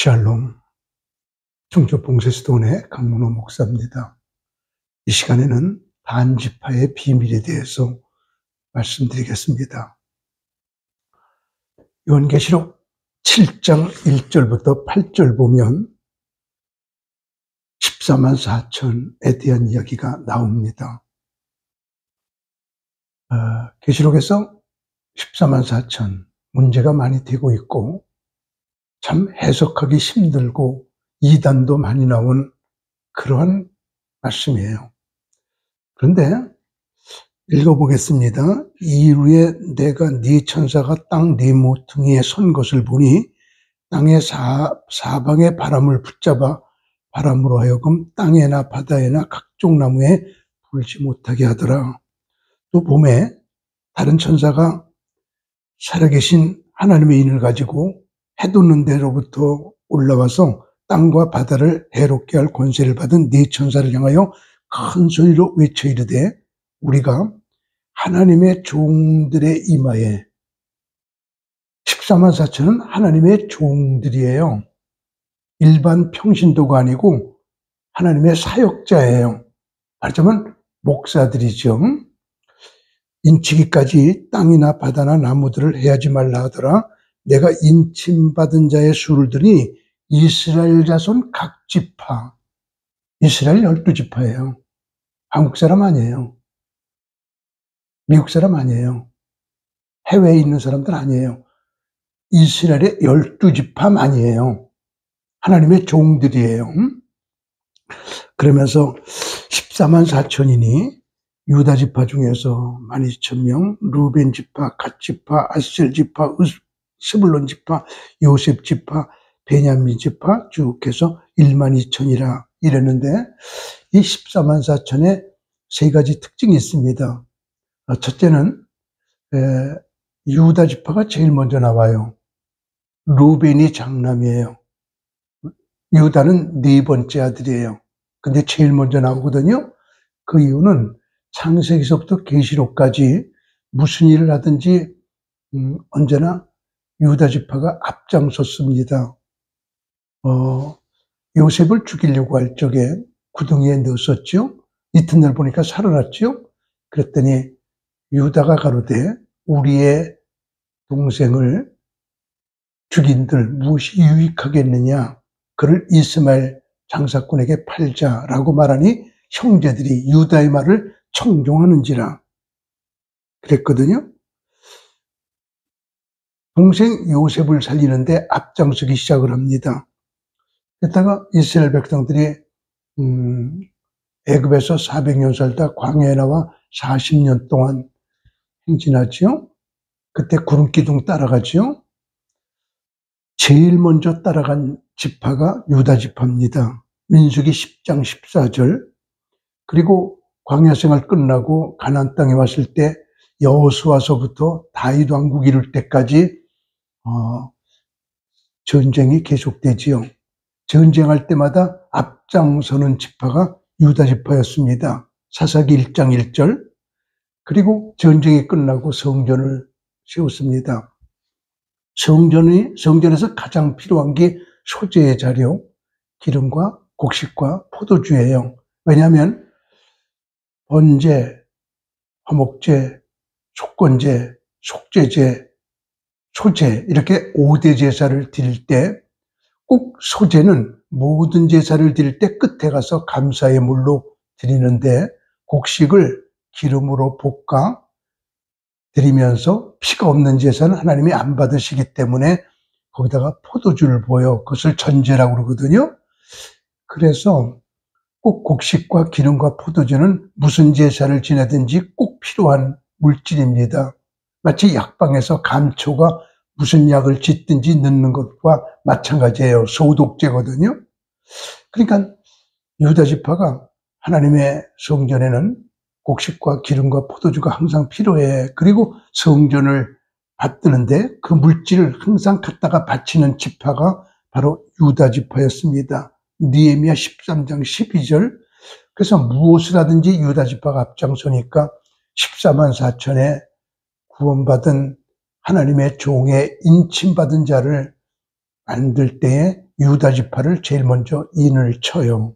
샬롬, 충주 봉쇄수도원의 강문호 목사입니다. 이 시간에는 반지파의 비밀에 대해서 말씀드리겠습니다. 요한계시록 7장 1절부터 8절 보면 14만 4천에 대한 이야기가 나옵니다. 계시록에서 14만 4천 문제가 많이 되고 있고 참 해석하기 힘들고 이단도 많이 나온 그러한 말씀이에요. 그런데 읽어보겠습니다. 이후에 내가 네 천사가 땅 네 모퉁이에 선 것을 보니 땅의 사방의 바람을 붙잡아 바람으로 하여금 땅에나 바다에나 각종 나무에 불지 못하게 하더라. 또 봄에 다른 천사가 살아계신 하나님의 인을 가지고 해돋는 데로부터 올라와서 땅과 바다를 해롭게 할 권세를 받은 네 천사를 향하여 큰 소리로 외쳐 이르되 우리가 하나님의 종들의 이마에 14만 4천은 하나님의 종들이에요. 일반 평신도가 아니고 하나님의 사역자예요. 말하자면 목사들이죠. 인치기까지 땅이나 바다나 나무들을 해하지 말라 하더라. 내가 인침받은 자의 수를 들으니 이스라엘 자손 각 지파, 이스라엘 12지파예요. 한국 사람 아니에요. 미국 사람 아니에요. 해외에 있는 사람들 아니에요. 이스라엘의 12지파만이에요. 하나님의 종들이에요. 그러면서 14만 4천이니 유다 지파 중에서 12,000명, 루벤 지파, 갓 지파, 아셀 지파, 스불론 지파, 요셉 지파, 베냐민 지파 쭉 해서 12,000이라 이랬는데 이 14만 4천에 세 가지 특징이 있습니다. 첫째는 유다 지파가 제일 먼저 나와요. 루벤이 장남이에요. 유다는 네 번째 아들이에요. 근데 제일 먼저 나오거든요. 그 이유는 창세기서부터 계시록까지 무슨 일을 하든지 언제나 유다 지파가 앞장섰습니다. 요셉을 죽이려고 할 적에 구덩이에 넣었었죠. 이튿날 보니까 살아났죠. 그랬더니 유다가 가로되 우리의 동생을 죽인들 무엇이 유익하겠느냐. 그를 이스마엘 장사꾼에게 팔자라고 말하니 형제들이 유다의 말을 청종하는지라 그랬거든요. 동생 요셉을 살리는데 앞장서기 시작을 합니다. 그랬다가 이스라엘 백성들이 애굽에서 400년 살다 광야에 나와 40년 동안 행진하죠. 그때 구름기둥 따라가죠. 제일 먼저 따라간 지파가 유다 지파입니다. 민수기 10장 14절. 그리고 광야 생활 끝나고 가나안 땅에 왔을 때 여호수아서부터 다윗 왕국 이룰 때까지 전쟁이 계속되지요. 전쟁할 때마다 앞장서는 지파가 유다 지파였습니다. 사사기 1장 1절. 그리고 전쟁이 끝나고 성전을 세웠습니다. 성전에서 가장 필요한 게 소재의 자료, 기름과 곡식과 포도주예요. 왜냐하면 번제, 화목제, 속건제, 속죄제, 소제 이렇게 5대 제사를 드릴 때 꼭 소제는 모든 제사를 드릴 때 끝에 가서 감사의 물로 드리는데 곡식을 기름으로 볶아 드리면서 피가 없는 제사는 하나님이 안 받으시기 때문에 거기다가 포도주를 부어요. 그것을 전제라고 그러거든요. 그래서 꼭 곡식과 기름과 포도주는 무슨 제사를 지내든지 꼭 필요한 물질입니다. 마치 약방에서 감초가 무슨 약을 짓든지 넣는 것과 마찬가지예요. 소독제거든요. 그러니까 유다 지파가 하나님의 성전에는 곡식과 기름과 포도주가 항상 필요해. 그리고 성전을 받드는데 그 물질을 항상 갖다가 바치는 지파가 바로 유다 지파였습니다. 느헤미야 13장 12절. 그래서 무엇을 하든지 유다 지파가 앞장서니까 14만 4천에 구원받은 하나님의 종의 인침받은 자를 만들 때에 유다 지파를 제일 먼저 인을 쳐요.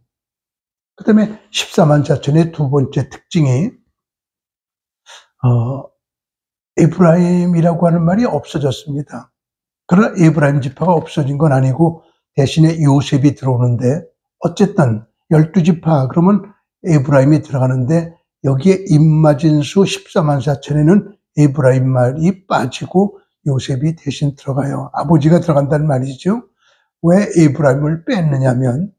그 다음에 14만 4천의 두 번째 특징이 에브라임이라고 하는 말이 없어졌습니다. 그러나 에브라임 지파가 없어진 건 아니고 대신에 요셉이 들어오는데 어쨌든 12지파 그러면 에브라임이 들어가는데 여기에 입맞은 수 14만 4천에는 에브라임 말이 빠지고 요셉이 대신 들어가요. 아버지가 들어간다는 말이죠. 왜 에브라임을 뺐느냐면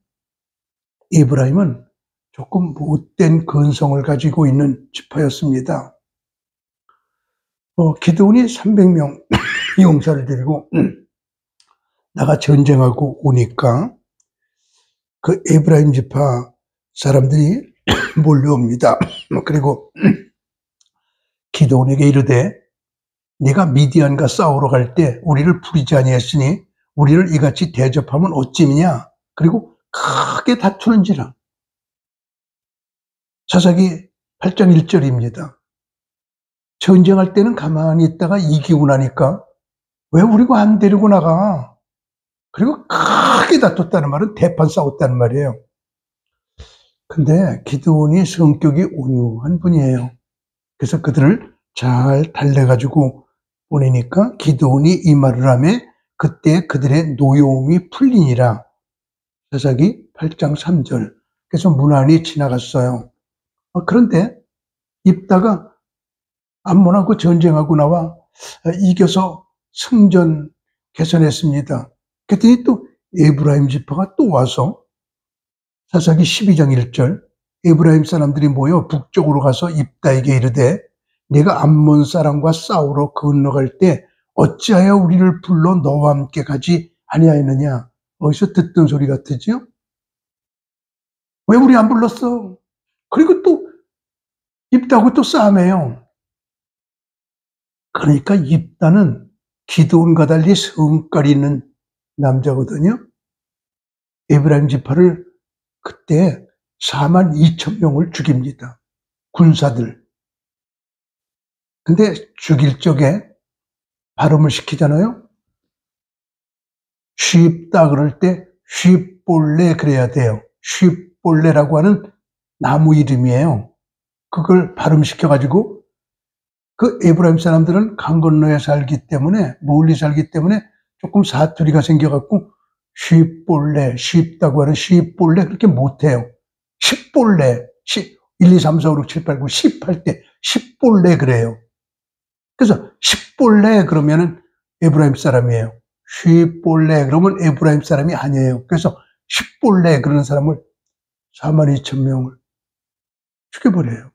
에브라임은 조금 못된 근성을 가지고 있는 지파였습니다. 기드온이 300명 용사를 데리고 나가 전쟁하고 오니까 그 에브라임 지파 사람들이 몰려옵니다. 그리고 기드온에게 이르되 네가 미디안과 싸우러 갈 때 우리를 부리지 아니했으니 우리를 이같이 대접하면 어찌미냐. 그리고 크게 다투는지라. 사사기 8장 1절입니다. 전쟁할 때는 가만히 있다가 이기고 나니까 왜 우리가 안 데리고 나가? 그리고 크게 다퉜다는 말은 대판 싸웠다는 말이에요. 근데 기드온이 성격이 온유한 분이에요. 그래서 그들을 잘 달래가지고 보내니까 기드온이 이 말을 하며 그때 그들의 노여움이 풀리니라. 사사기 8장 3절. 그래서 무난히 지나갔어요. 그런데 입다가 암몬하고 전쟁하고 나와 이겨서 승전 개선했습니다. 그랬더니 또 에브라임 지파가 또 와서 사사기 12장 1절 에브라임 사람들이 모여 북쪽으로 가서 입다에게 이르되 내가 암몬 사람과 싸우러 건너갈 때 어찌하여 우리를 불러 너와 함께 가지 아니하였느냐. 어디서 듣던 소리 같으지요? 왜 우리 안 불렀어? 그리고 또 입다하고 또 싸움해요. 그러니까 입다는 기드온과 달리 성깔이 있는 남자거든요. 에브라임 지파를 그때 4만 2천 명을 죽입니다. 군사들. 근데 죽일 적에 발음을 시키잖아요. 쉽다 그럴 때 쉽볼레 그래야 돼요. 쉽볼레라고 하는 나무 이름이에요. 그걸 발음시켜가지고 그 에브라임 사람들은 강 건너에 살기 때문에 멀리 살기 때문에 조금 사투리가 생겨갖고 쉽볼레, 쉽다고 하는 쉽볼레 그렇게 못해요. 십볼레, 1, 2, 3, 4, 5, 6, 7, 8, 9, 10 할 때 십볼레 그래요. 그래서 십볼레 그러면은 에브라임 사람이에요. 쉽볼레 그러면 에브라임 사람이 아니에요. 그래서 십볼레 그러는 사람을 4만 2천 명을 죽여버려요.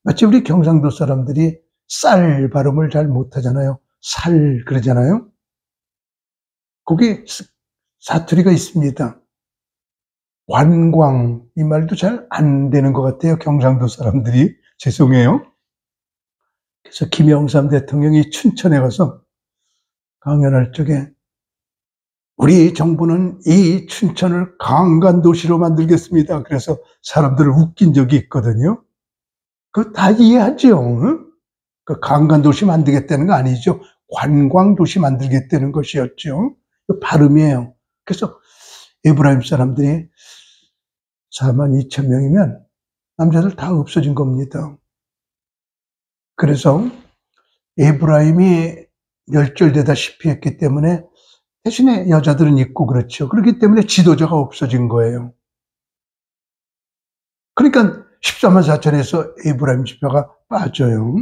마치 우리 경상도 사람들이 쌀 발음을 잘 못하잖아요. 살 그러잖아요. 거기에 사투리가 있습니다. 관광 이 말도 잘 안 되는 것 같아요. 경상도 사람들이. 죄송해요. 그래서 김영삼 대통령이 춘천에 가서 강연할 적에 우리 정부는 이 춘천을 관광도시로 만들겠습니다. 그래서 사람들을 웃긴 적이 있거든요. 그거 다 이해하죠. 그 관광도시 만들겠다는 거 아니죠. 관광도시 만들겠다는 것이었죠. 그 발음이에요. 그래서 에브라임 사람들이 4만 2천 명이면 남자들 다 없어진 겁니다. 그래서 에브라임이 멸절되다시피 했기 때문에 대신에 여자들은 있고 그렇죠. 그렇기 때문에 지도자가 없어진 거예요. 그러니까 14만 4천에서 에브라임 지파가 빠져요.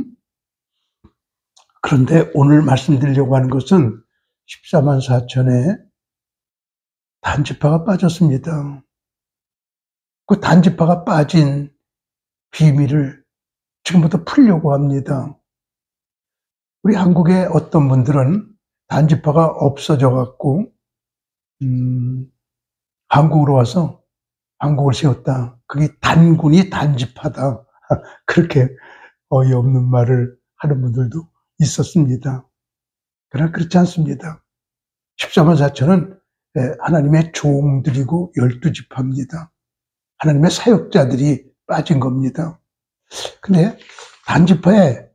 그런데 오늘 말씀드리려고 하는 것은 14만 4천에 단지파가 빠졌습니다. 그 단지파가 빠진 비밀을 지금부터 풀려고 합니다. 우리 한국의 어떤 분들은 단지파가 없어져 갖고 한국으로 와서 한국을 세웠다. 그게 단군이 단지파다. 그렇게 어이없는 말을 하는 분들도 있었습니다. 그러나 그렇지 않습니다. 14만 4천은 하나님의 종들이고 12지파입니다. 하나님의 사역자들이 빠진 겁니다. 근데 단지파의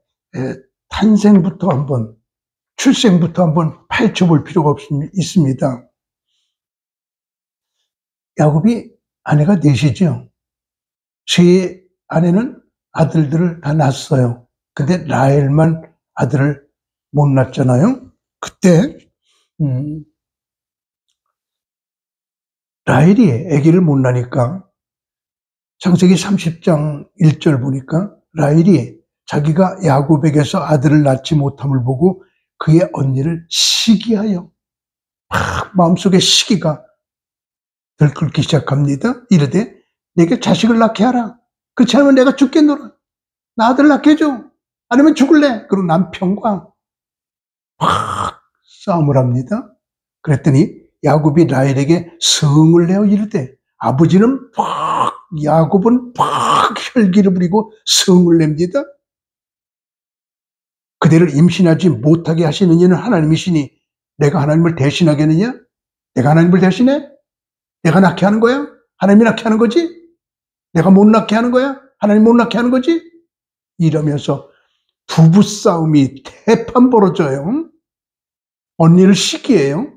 탄생부터 한번 출생부터 한번 파헤쳐 볼 필요가 있습니다. 야곱이 아내가 넷이죠. 세 아내는 아들들을 다 낳았어요. 근데 라헬만 아들을 못 낳았잖아요. 그때 라헬이 아기를 못 낳으니까 창세기 30장 1절 보니까 라헬이 자기가 야곱에게서 아들을 낳지 못함을 보고 그의 언니를 시기하여 막 마음속에 시기가 들끓기 시작합니다. 이르되 내게 자식을 낳게 하라. 그렇지 않으면 내가 죽겠노라. 나 아들 낳게 해줘. 아니면 죽을래. 그리고 남편과 막 싸움을 합니다. 그랬더니 야곱이 라헬에게 성을 내어 이르되 아버지는 막 야곱은 막 혈기를 부리고 성을 냅니다. 그대를 임신하지 못하게 하시는 이는 하나님이시니 내가 하나님을 대신하겠느냐? 내가 하나님을 대신해? 내가 낳게 하는 거야? 하나님이 낳게 하는 거지? 내가 못 낳게 하는 거야? 하나님 못 낳게 하는 거지? 이러면서 부부싸움이 대판 벌어져요. 언니를 시기해요.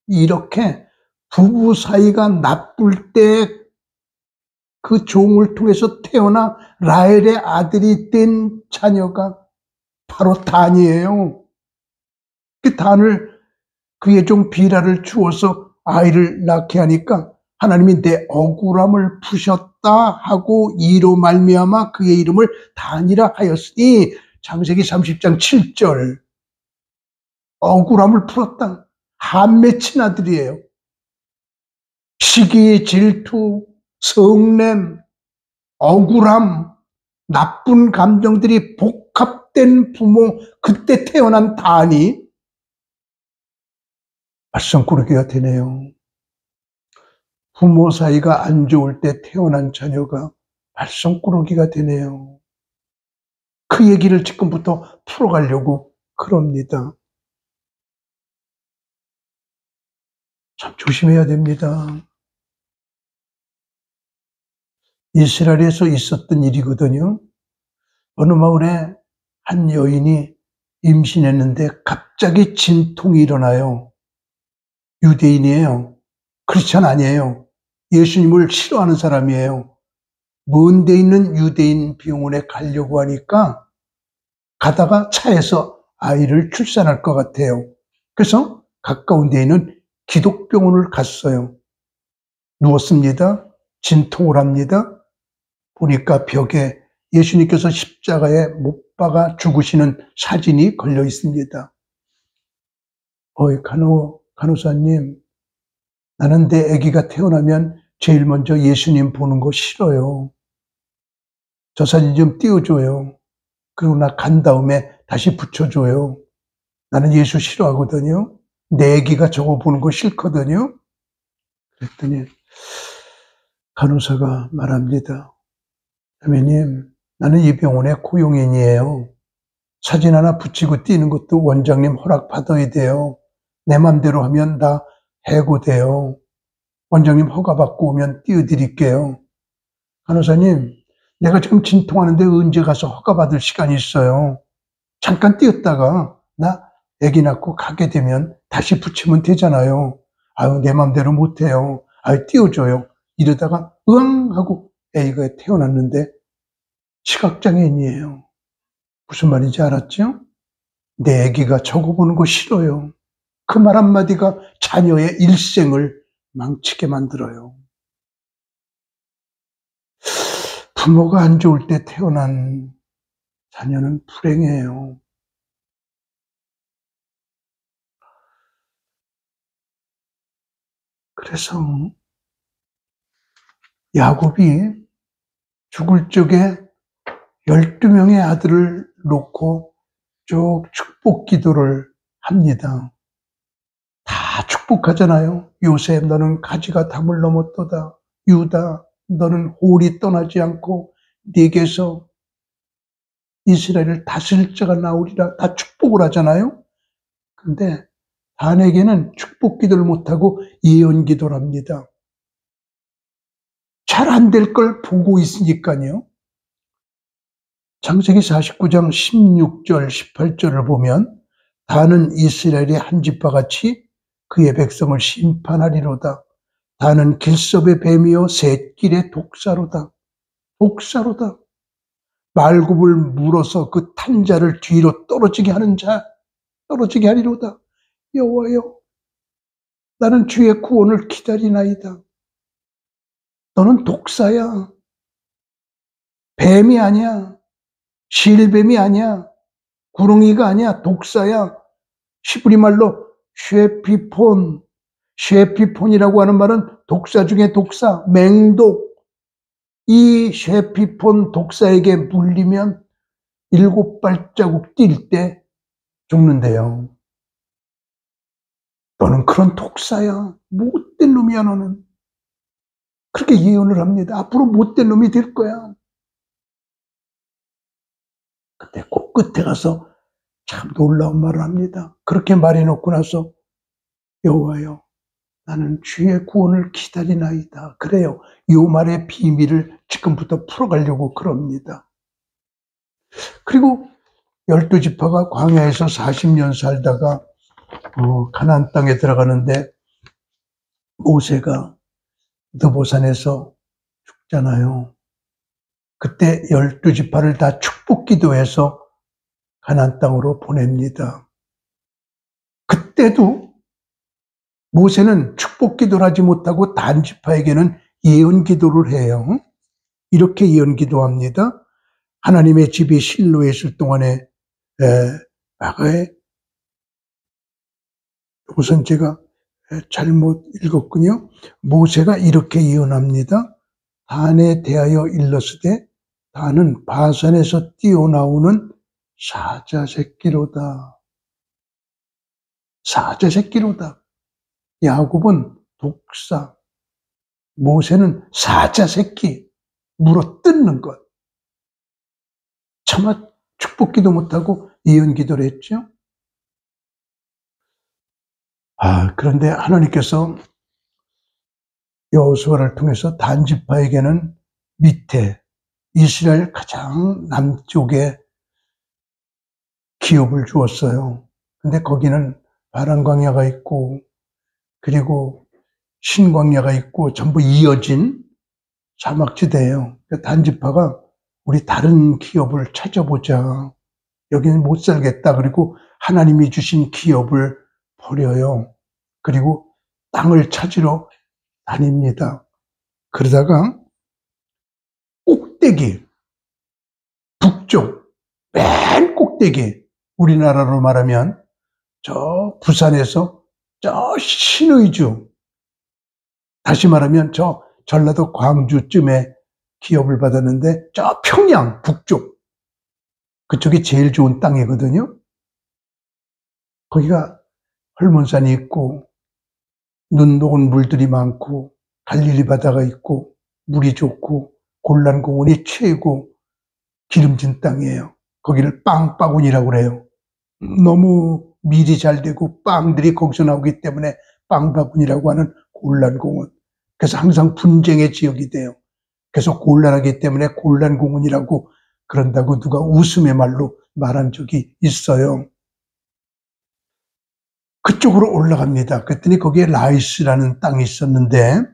이렇게 부부 사이가 나쁠 때 그 종을 통해서 태어나 라헬의 아들이 된 자녀가 바로 단이에요. 그 단을 그의 종 비라를 주어서 아이를 낳게 하니까 하나님이 내 억울함을 푸셨다 하고 이로 말미암아 그의 이름을 단이라 하였으니 창세기 30장 7절 억울함을 풀었다. 한 맺힌 아들이에요. 시기, 질투, 성냄, 억울함, 나쁜 감정들이 복합된 부모, 그때 태어난 단이 말썽꾸러기가 되네요. 부모 사이가 안 좋을 때 태어난 자녀가 말썽꾸러기가 되네요. 그 얘기를 지금부터 풀어가려고 그럽니다. 참 조심해야 됩니다. 이스라엘에서 있었던 일이거든요. 어느 마을에 한 여인이 임신했는데 갑자기 진통이 일어나요. 유대인이에요. 크리스찬 아니에요. 예수님을 싫어하는 사람이에요. 먼 데 있는 유대인 병원에 가려고 하니까 가다가 차에서 아이를 출산할 것 같아요. 그래서 가까운 데 있는 기독병원을 갔어요. 누웠습니다. 진통을 합니다. 보니까 벽에 예수님께서 십자가에 못 박아 죽으시는 사진이 걸려 있습니다. 어이, 간호사님, 나는 내 아기가 태어나면 제일 먼저 예수님 보는 거 싫어요. 저 사진 좀 띄워줘요. 그리고 나 간 다음에 다시 붙여줘요. 나는 예수 싫어하거든요. 내 아기가 저거 보는 거 싫거든요. 그랬더니 간호사가 말합니다. 선생님, 나는 이 병원의 고용인이에요. 사진 하나 붙이고 띄는 것도 원장님 허락 받아야 돼요. 내 맘대로 하면 다 해고돼요. 원장님 허가 받고 오면 띄워드릴게요. 간호사님, 내가 지금 진통하는데 언제 가서 허가 받을 시간이 있어요. 잠깐 띄었다가 나 아기 낳고 가게 되면 다시 붙이면 되잖아요. 아유, 내 맘대로 못해요. 아유, 띄워줘요. 이러다가 으앙 하고 아기가 태어났는데 시각장애인이에요. 무슨 말인지 알았죠? 내 아기가 저거 보는 거 싫어요. 그 말 한마디가 자녀의 일생을 망치게 만들어요. 부모가 안 좋을 때 태어난 자녀는 불행해요. 그래서 야곱이 죽을 적에 12명의 아들을 놓고 쭉 축복 기도를 합니다. 다 축복하잖아요. 요셉, 너는 가지가 담을 넘었도다. 유다, 너는 홀이 떠나지 않고 네게서 이스라엘을 다스릴 자가 나오리라. 다 축복을 하잖아요. 근데 단에게는 축복 기도를 못하고 예언 기도를 합니다. 잘 안 될 걸 보고 있으니까요. 창세기 49장 16절, 18절을 보면 다는 이스라엘의 한 지파같이 그의 백성을 심판하리로다. 다는 길섭의 뱀이요 샛길의 독사로다. 독사로다. 말굽을 물어서 그 탄 자를 뒤로 떨어지게 하는 자, 떨어지게 하리로다. 여호와여, 나는 주의 구원을 기다리나이다. 너는 독사야. 뱀이 아니야. 실뱀이 아니야. 구렁이가 아니야. 독사야. 히브리 말로 쉐피폰이라고 하는 말은 독사 중에 독사, 맹독. 이 쉐피폰 독사에게 물리면 7발자국 뛸 때 죽는데요. 너는 그런 독사야. 못된 놈이야, 너는. 그렇게 예언을 합니다. 앞으로 못된 놈이 될 거야. 그때 꼭 끝에 가서 참 놀라운 말을 합니다. 그렇게 말해놓고 나서 여호와여, 나는 주의 구원을 기다리나이다. 그래요. 이 말의 비밀을 지금부터 풀어가려고 그럽니다. 그리고 12지파가 광야에서 40년 살다가 가나안 땅에 들어가는데 모세가 느보산에서 죽잖아요. 그때 12지파를 다 축복 기도해서 가나안 땅으로 보냅니다. 그때도 모세는 축복 기도를 하지 못하고 단 지파에게는 예언 기도를 해요. 이렇게 예언 기도합니다. 하나님의 집이 실로에 있을 동안에 아가에 우선 제가 잘못 읽었군요. 모세가 이렇게 예언합니다. 단에 대하여 일렀으되 단은 바산에서 뛰어나오는 사자 새끼로다. 사자 새끼로다. 야곱은 독사, 모세는 사자 새끼, 물어뜯는 것. 차마 축복기도 못하고 예언기도를 했죠. 그런데 하나님께서 여호수아를 통해서 단 지파에게는 밑에 이스라엘 가장 남쪽에 기업을 주었어요. 근데 거기는 바람광야가 있고 그리고 신광야가 있고 전부 이어진 사막지대예요. 단 지파가 우리 다른 기업을 찾아보자. 여기는 못 살겠다. 그리고 하나님이 주신 기업을 버려요. 그리고 땅을 찾으러 다닙니다. 그러다가 꼭대기, 북쪽, 맨 꼭대기, 우리나라로 말하면 저 부산에서 저 신의주, 다시 말하면 저 전라도 광주쯤에 기업을 받았는데 저 평양 북쪽, 그쪽이 제일 좋은 땅이거든요. 거기가 헐몬산이 있고 눈 녹은 물들이 많고 갈릴리 바다가 있고 물이 좋고 골란공원이 최고 기름진 땅이에요. 거기를 빵바구니라고 그래요. 너무 밀이 잘 되고 빵들이 거기서 나오기 때문에 빵바구니라고 하는 골란공원. 그래서 항상 분쟁의 지역이 돼요. 그래서 곤란하기 때문에 곤란공원이라고 그런다고 누가 웃음의 말로 말한 적이 있어요. 그쪽으로 올라갑니다. 그랬더니 거기에 라이스라는 땅이 있었는데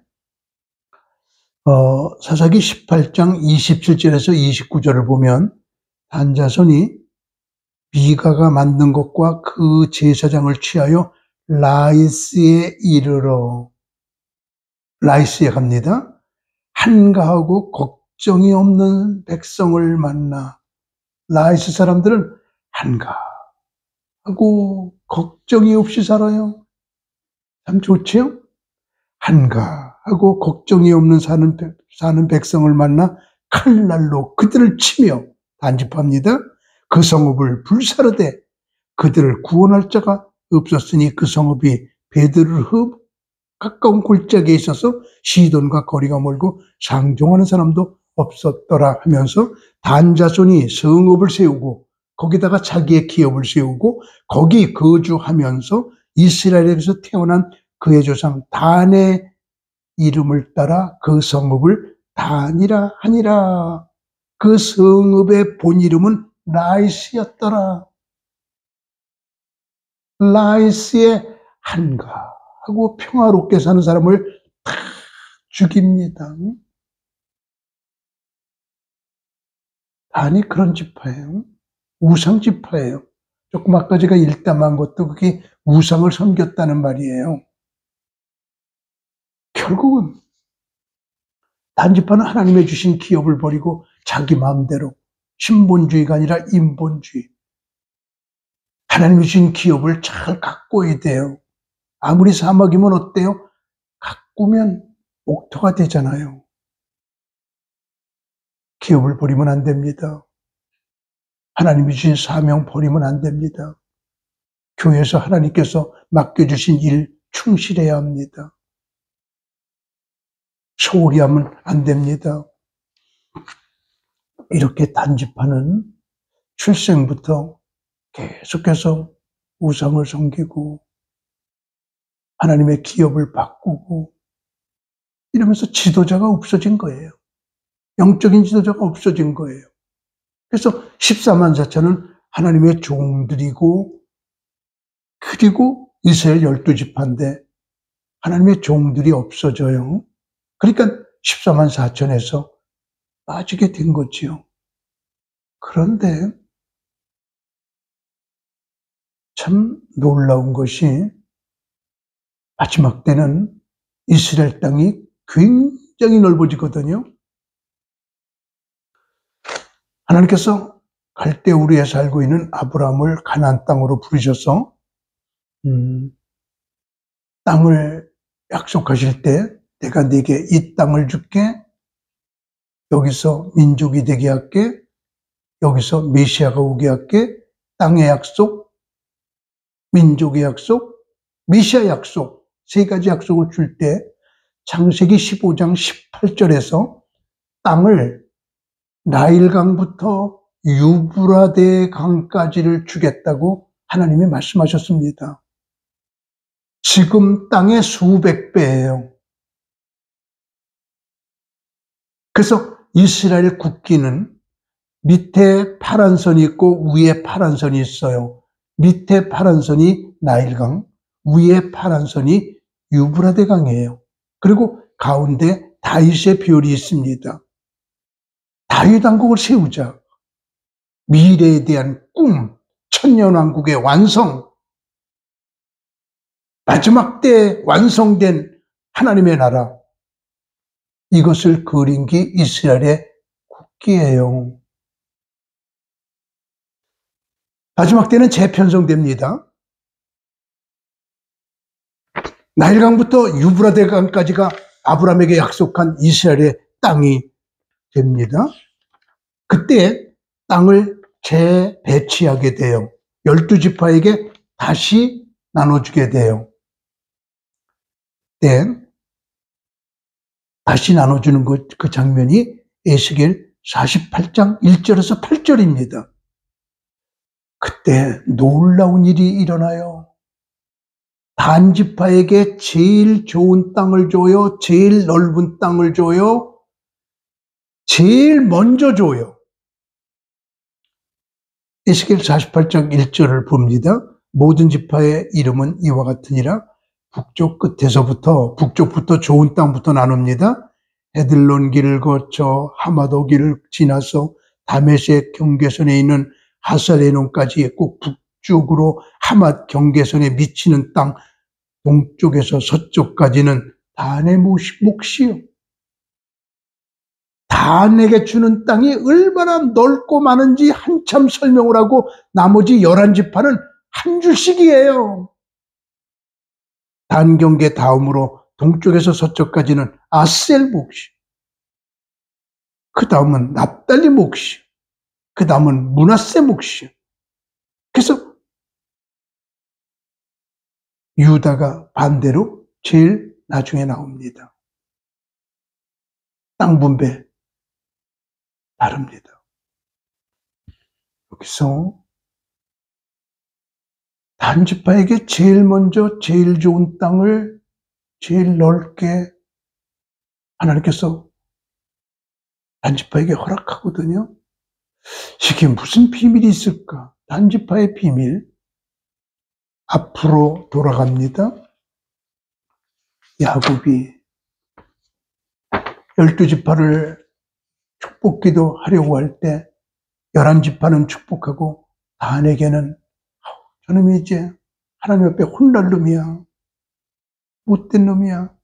사사기 18장 27절에서 29절을 보면 단자손이 미가가 만든 것과 그 제사장을 취하여 라이스에 이르러 라이스에 갑니다. 한가하고 걱정이 없는 백성을 만나. 라이스 사람들은 한가하고 걱정이 없이 살아요. 참 좋지요? 한가하고 걱정이 없는 사는 백성을 만나 칼날로 그들을 치며 단집합니다. 그 성읍을 불사르되 그들을 구원할 자가 없었으니 그 성읍이 베들르헴 가까운 골짜기에 있어서 시돈과 거리가 멀고 상종하는 사람도 없었더라 하면서 단 자손이 성읍을 세우고 거기다가 자기의 기업을 세우고 거기 거주하면서 이스라엘에서 태어난 그의 조상 단의 이름을 따라 그 성읍을 단이라 하니라. 그 성읍의 본 이름은 라이스였더라. 라이스의 한가하고 평화롭게 사는 사람을 다 죽입니다. 단이 그런 지파예요. 우상 지파예요. 조금 아까 제가 일담한 것도 그게 우상을 섬겼다는 말이에요. 결국은 단지파는 하나님의 주신 기업을 버리고 자기 마음대로 신본주의가 아니라 인본주의. 하나님이 주신 기업을 잘 가꿔야 돼요. 아무리 사막이면 어때요? 가꾸면 옥토가 되잖아요. 기업을 버리면 안 됩니다. 하나님이 주신 사명 버리면 안 됩니다. 교회에서 하나님께서 맡겨주신 일 충실해야 합니다. 소홀히 하면 안 됩니다. 이렇게 단지파는 출생부터 계속해서 우상을 섬기고 하나님의 기업을 바꾸고 이러면서 지도자가 없어진 거예요. 영적인 지도자가 없어진 거예요. 그래서 14만 4천은 하나님의 종들이고 그리고 이스라엘 12지파인데 하나님의 종들이 없어져요. 그러니까 14만 4천에서 빠지게 된 거지요. 그런데 참 놀라운 것이 마지막 때는 이스라엘 땅이 굉장히 넓어지거든요. 하나님께서 갈대우르에 살고 있는 아브라함을 가나안 땅으로 부르셔서 땅을 약속하실 때 내가 네게 이 땅을 줄게, 여기서 민족이 되게 할게, 여기서 메시아가 오게 할게, 땅의 약속, 민족의 약속, 메시아 약속, 세 가지 약속을 줄 때 창세기 15장 18절에서 땅을 나일강부터 유브라데 강까지를 주겠다고 하나님이 말씀하셨습니다. 지금 땅의 수백 배예요. 그래서 이스라엘 국기는 밑에 파란 선이 있고 위에 파란 선이 있어요. 밑에 파란 선이 나일강, 위에 파란 선이 유브라데 강이에요. 그리고 가운데 다윗의 별이 있습니다. 다윗 왕국을 세우자. 미래에 대한 꿈, 천년왕국의 완성, 마지막 때 완성된 하나님의 나라, 이것을 그린 게 이스라엘의 국기예요. 마지막 때는 재편성됩니다. 나일강부터 유브라데 강까지가 아브라함에게 약속한 이스라엘의 땅이 됩니다. 그때 땅을 재배치하게 돼요. 12지파에게 다시 나눠주게 돼요. 네. 다시 나눠주는 그 장면이 에스겔 48장 1절에서 8절입니다. 그때 놀라운 일이 일어나요. 단지파에게 제일 좋은 땅을 줘요. 제일 넓은 땅을 줘요. 제일 먼저 줘요. 에스겔 48장 1절을 봅니다. 모든 지파의 이름은 이와 같으니라. 북쪽부터 좋은 땅부터 나눕니다. 헤들론 길을 거쳐 하마도 길을 지나서 다메섹 경계선에 있는 하살레논까지 꼭 북쪽으로 하맛 경계선에 미치는 땅, 동쪽에서 서쪽까지는 단의 몫이요. 단에게 주는 땅이 얼마나 넓고 많은지 한참 설명을 하고 나머지 11지파는 한 줄씩이에요. 단 경계 다음으로 동쪽에서 서쪽까지는 아셀 몫이, 그 다음은 납달리 몫이, 그 다음은 므낫세 몫이. 그래서 유다가 반대로 제일 나중에 나옵니다. 땅 분배 다릅니다. 여기서 단지파에게 제일 먼저 제일 좋은 땅을 제일 넓게 하나님께서 단지파에게 허락하거든요. 이게 무슨 비밀이 있을까? 단지파의 비밀. 앞으로 돌아갑니다. 야곱이 12지파를 축복기도 하려고 할 때 11지파는 축복하고 단에게는 저놈이 이제 하나님 앞에 혼날 놈이야. 못된 놈이야.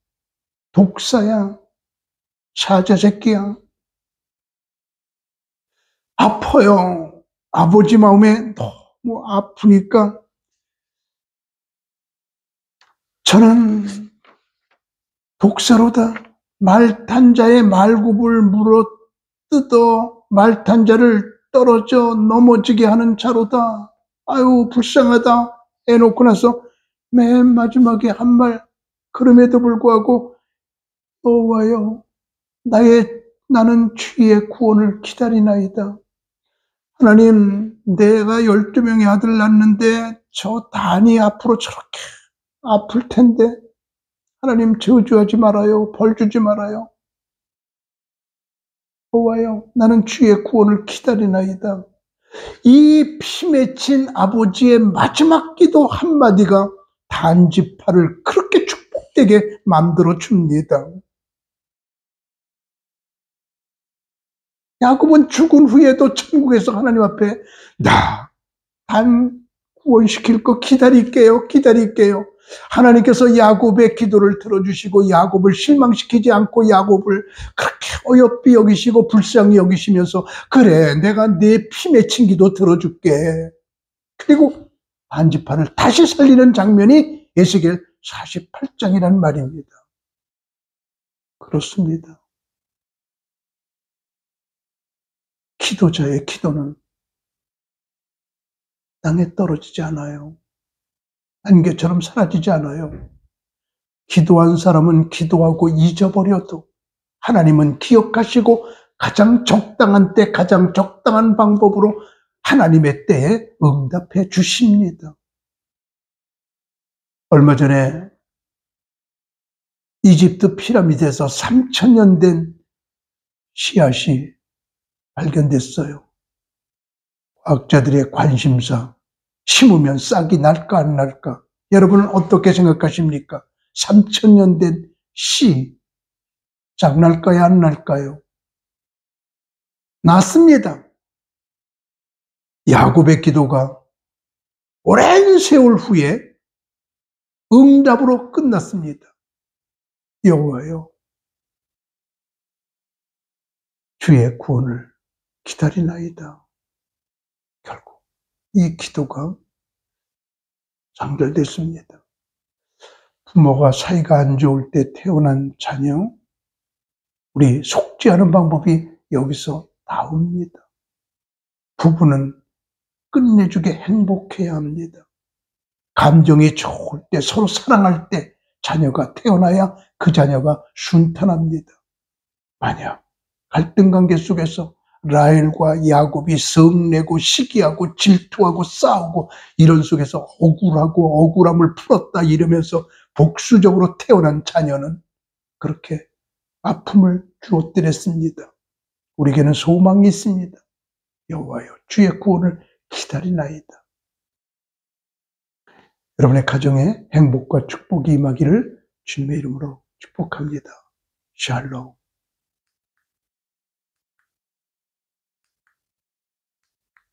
독사야. 사자 새끼야. 아파요. 아버지 마음에 너무 아프니까 저는 독사로다. 말탄 자의 말굽을 물어 뜯어 말탄 자를 떨어져 넘어지게 하는 자로다. 아유 불쌍하다. 해놓고 나서 맨 마지막에 한 말, 그럼에도 불구하고 여호와여 나는 주의 구원을 기다리나이다. 하나님, 내가 12명의 아들 낳는데 저 단이 앞으로 저렇게 아플 텐데 하나님 저주하지 말아요. 벌 주지 말아요. 여호와여 나는 주의 구원을 기다리나이다. 이 피 맺힌 아버지의 마지막 기도 한마디가 단지파를 그렇게 축복되게 만들어 줍니다. 야곱은 죽은 후에도 천국에서 하나님 앞에 나 단 구원시킬 거 기다릴게요. 하나님께서 야곱의 기도를 들어주시고 야곱을 실망시키지 않고 야곱을 그렇게 어여삐 여기시고 불쌍히 여기시면서 그래 내가 네 피 맺힌 기도 들어줄게. 그리고 단지파를 다시 살리는 장면이 에스겔 48장이라는 말입니다. 그렇습니다. 기도자의 기도는 땅에 떨어지지 않아요. 안개처럼 사라지지 않아요. 기도한 사람은 기도하고 잊어버려도 하나님은 기억하시고 가장 적당한 때 가장 적당한 방법으로 하나님의 때에 응답해 주십니다. 얼마 전에 이집트 피라미드에서 3000년 된 씨앗이 발견됐어요. 과학자들의 관심사, 심으면 싹이 날까 안 날까? 여러분은 어떻게 생각하십니까? 3000년 된 씨, 싹 날까요 안 날까요? 났습니다. 야곱의 기도가 오랜 세월 후에 응답으로 끝났습니다. 여호와여 주의 구원을 기다리나이다. 결국 이 기도가 상달됐습니다. 부모가 사이가 안 좋을 때 태어난 자녀, 우리 속죄하는 방법이 여기서 나옵니다. 부부는 끝내주게 행복해야 합니다. 감정이 좋을 때 서로 사랑할 때 자녀가 태어나야 그 자녀가 순탄합니다. 만약 갈등 관계 속에서 라헬과 야곱이 성내고 시기하고 질투하고 싸우고 이런 속에서 억울하고 억울함을 풀었다 이러면서 복수적으로 태어난 자녀는 그렇게 아픔을 주었더랬습니다. 우리에게는 소망이 있습니다. 여호와여 주의 구원을 기다리나이다. 여러분의 가정에 행복과 축복이 임하기를 주님의 이름으로 축복합니다. 샬롬.